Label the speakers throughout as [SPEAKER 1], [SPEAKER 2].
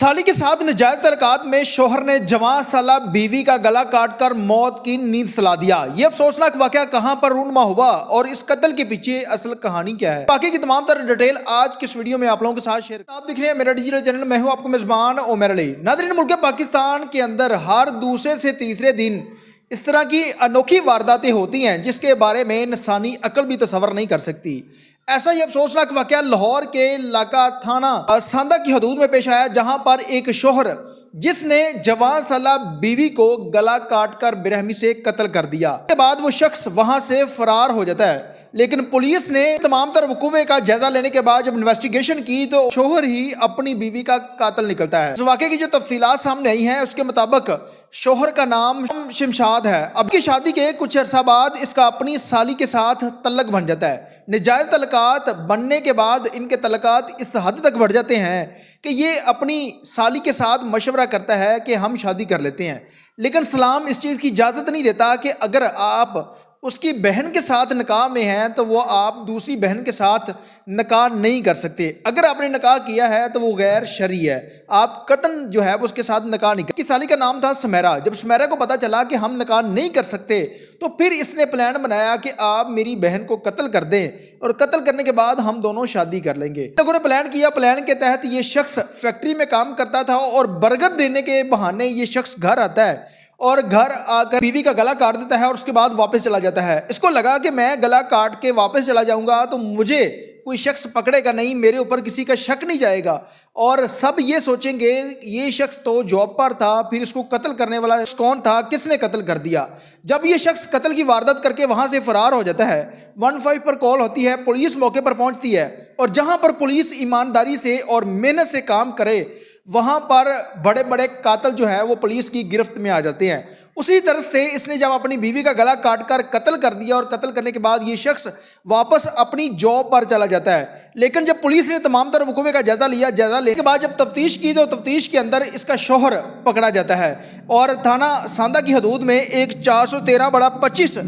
[SPEAKER 1] साली के साथ नाजायज तल्लुकात में शोहर ने जवां साला बीवी का गला काट कर मौत की नींद सुला दिया। ये अफसोसनाक वाकया कहां पर रूनुमा हुआ और इस कत्ल के पीछे असल कहानी क्या है, बाकी की तमाम तरह डिटेल आज की इस वीडियो में आप लोगों के साथ शेयर। आप देख रहे हैं मेरा डिजिटल चैनल, मैं हूं आपको मेजबान उमर अली। नाज़रीन, मुल्क पाकिस्तान के अंदर हर दूसरे से तीसरे दिन इस तरह की अनोखी वारदातें होती हैं जिसके बारे में इंसानी अकल भी तसव्वुर नहीं कर सकती। ऐसा ही अफसोसनाक वाकया लाहौर के इलाका थाना सांदा की हदूद में पेश आया, जहां पर एक शोहर जिसने जवान साला बीवी को गला काट कर बेरहमी से कत्ल कर दिया के बाद वो शख्स वहां से फरार हो जाता है। लेकिन पुलिस ने तमाम तर वकूवे का जायजा लेने के बाद जब इन्वेस्टिगेशन की तो शोहर ही अपनी बीवी का कातिल निकलता है। इस वाक़े की जो तफसीलात सामने आई हैं उसके मुताबिक शोहर का नाम शमशाद है। अब की शादी के कुछ अरसा बाद इसका अपनी साली के साथ तल्लक बन जाता है। नाजायज तल्लुकात बनने के बाद इनके तल्लुकात इस हद तक बढ़ जाते हैं कि ये अपनी साली के साथ मशवरा करता है कि हम शादी कर लेते हैं, लेकिन इस्लाम इस चीज़ की इजाज़त नहीं देता कि अगर आप उसकी बहन के साथ निकाह में हैं तो वो आप दूसरी बहन के साथ निकाह नहीं कर सकते। अगर आपने निकाह किया है तो वो गैर शरई है, आप कतन जो है उसके साथ निकाह नहीं कर। की साली का नाम था सुमेरा। जब सुमेरा को पता चला कि हम निकाह नहीं कर सकते तो फिर इसने प्लान बनाया कि आप मेरी बहन को कत्ल कर दें और कत्ल करने के बाद हम दोनों शादी कर लेंगे। लोगों ने प्लान किया। प्लान के तहत ये शख्स फैक्ट्री में काम करता था और बर्गर देने के बहाने ये शख्स घर आता है और घर आकर बीवी का गला काट देता है और उसके बाद वापस चला जाता है। इसको लगा कि मैं गला काट के वापस चला जाऊंगा तो मुझे कोई शख्स पकड़ेगा नहीं, मेरे ऊपर किसी का शक नहीं जाएगा और सब ये सोचेंगे ये शख्स तो जॉब पर था, फिर इसको कत्ल करने वाला कौन था, किसने कत्ल कर दिया। जब ये शख्स कत्ल की वारदात करके वहाँ से फरार हो जाता है, 15 पर कॉल होती है, पुलिस मौके पर पहुँचती है और जहाँ पर पुलिस ईमानदारी से और मेहनत से काम करे वहाँ पर बड़े बड़े कातिल जो है वो पुलिस की गिरफ्त में आ जाते हैं। उसी तरह से इसने जब अपनी बीवी का गला काट कर कत्ल कर दिया और कत्ल करने के बाद ये शख्स वापस अपनी जॉब पर चला जाता है। लेकिन जब पुलिस ने तमाम तरह वकूवे का जायजा लिया, जायजा लेने के बाद जब तफ्तीश की तो तफ्तीश के अंदर इसका शोहर पकड़ा जाता है और थाना सांदा की हदूद में एक 413/25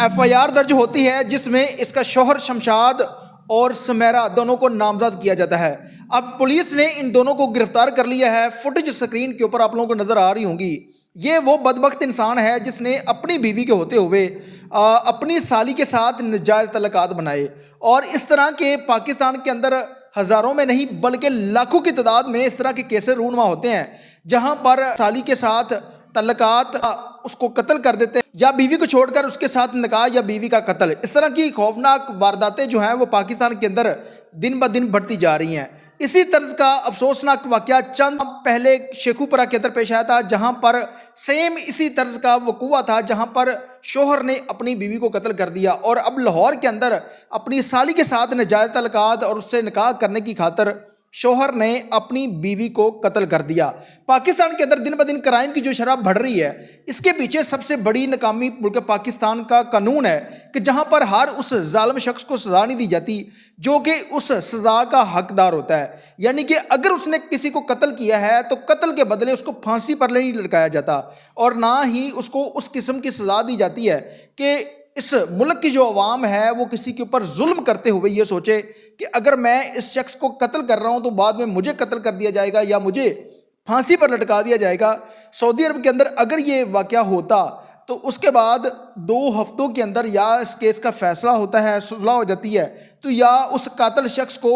[SPEAKER 1] FIR दर्ज होती है जिसमें इसका शोहर शमशाद और सुमेरा दोनों को नामजद किया जाता है। अब पुलिस ने इन दोनों को गिरफ्तार कर लिया है। फुटेज स्क्रीन के ऊपर आप लोगों को नज़र आ रही होंगी। ये वो बदबख्त इंसान है जिसने अपनी बीवी के होते हुए अपनी साली के साथ नाजायज़ तल्लुकात बनाए और इस तरह के पाकिस्तान के अंदर हज़ारों में नहीं बल्कि लाखों की तादाद में इस तरह के केसेस रूनुमा होते हैं जहाँ पर साली के साथ तल्लुकात उसको कत्ल कर देते हैं या बीवी को छोड़कर उसके साथ निकाह या बीवी का कत्ल। इस तरह की खौफनाक वारदातें जो हैं वो पाकिस्तान के अंदर दिन ब दिन बढ़ती जा रही हैं। इसी तर्ज का अफसोसनाक वाकया चंद पहले शेखुपुरा के अंदर पेश आया था, जहां पर सेम इसी तर्ज का वकूआ था, जहां पर शोहर ने अपनी बीवी को कत्ल कर दिया और अब लाहौर के अंदर अपनी साली के साथ नाजायज़ तल्लुकात और उससे निकाह करने की खातिर शोहर ने अपनी बीवी को कत्ल कर दिया। पाकिस्तान के अंदर दिन ब दिन क्राइम की जो शरह बढ़ रही है, इसके पीछे सबसे बड़ी नाकामी मुल्क पाकिस्तान का कानून है कि जहां पर हर उस जालिम शख्स को सज़ा नहीं दी जाती जो कि उस सज़ा का हकदार होता है। यानी कि अगर उसने किसी को कत्ल किया है तो कत्ल के बदले उसको फांसी पर नहीं लटकाया जाता और ना ही उसको उस किस्म की सज़ा दी जाती है कि इस मुल्क की जो अवाम है वो किसी के ऊपर जुल्म करते हुए ये सोचे कि अगर मैं इस शख्स को कत्ल कर रहा हूँ तो बाद में मुझे कत्ल कर दिया जाएगा या मुझे फांसी पर लटका दिया जाएगा। सऊदी अरब के अंदर अगर ये वाक़या होता तो उसके बाद 2 हफ्तों के अंदर या इस केस का फैसला होता है, सुलह हो जाती है, तो या उस कातिल शख्स को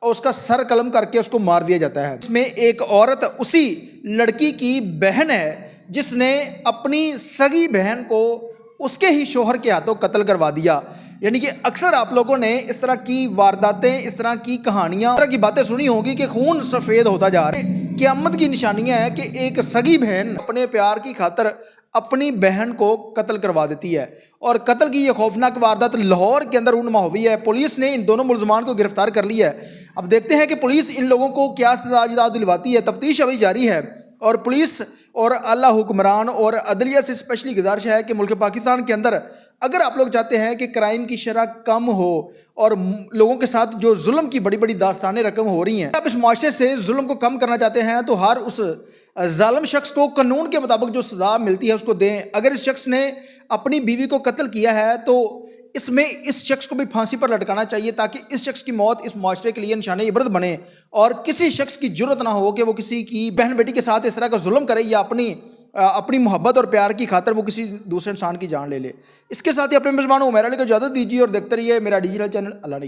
[SPEAKER 1] उसका सर कलम करके उसको मार दिया जाता है। इसमें एक औरत उसी लड़की की बहन है जिसने अपनी सगी बहन को उसके ही शोहर के हाथों कत्ल करवा दिया। यानी कि अक्सर आप लोगों ने इस तरह की वारदातें, इस तरह की कहानियाँ, इस तरह की बातें सुनी होगी कि खून सफ़ेद होता जा रहा है। क़यामत की निशानियाँ हैं कि एक सगी बहन अपने प्यार की खातिर अपनी बहन को कत्ल करवा देती है और कत्ल की यह खौफनाक वारदात लाहौर के अंदर रूनुमा हुई है। पुलिस ने इन दोनों मुलजमान को गिरफ्तार कर लिया है। अब देखते हैं कि पुलिस इन लोगों को क्या सज़ा दिलवाती है। तफ्तीश अभी जारी है और पुलिस और आला हुक्मरान और अदलिया से स्पेशली गुजारिश है कि मुल्क पाकिस्तान के अंदर अगर आप लोग चाहते हैं कि क्राइम की शरह कम हो और लोगों के साथ जो जुल्म की बड़ी बड़ी दास्तानें रकम हो रही हैं, आप इस माशरे से जुल्म को कम करना चाहते हैं तो हर उस जालिम शख्स को कानून के मुताबिक जो सज़ा मिलती है उसको दें। अगर इस शख्स ने अपनी बीवी को कत्ल किया है तो اس میں اس شخص کو بھی پھانسی پر لٹکانا چاہیے تاکہ اس شخص کی موت اس معاشرے کے لیے نشان عبرت بنے اور کسی شخص کی جرت نہ ہو کہ وہ کسی کی بہن بیٹی کے ساتھ اس طرح کا ظلم کرے یا اپنی محبت اور پیار کی خاطر وہ کسی دوسرے انسان کی جان لے لے۔ اس کے ساتھ ہی اپنے میزبان عمیر علی کو اجازت دیجیے اور دیکھتے رہیے میرا ڈیجیٹل چینل اللہ نے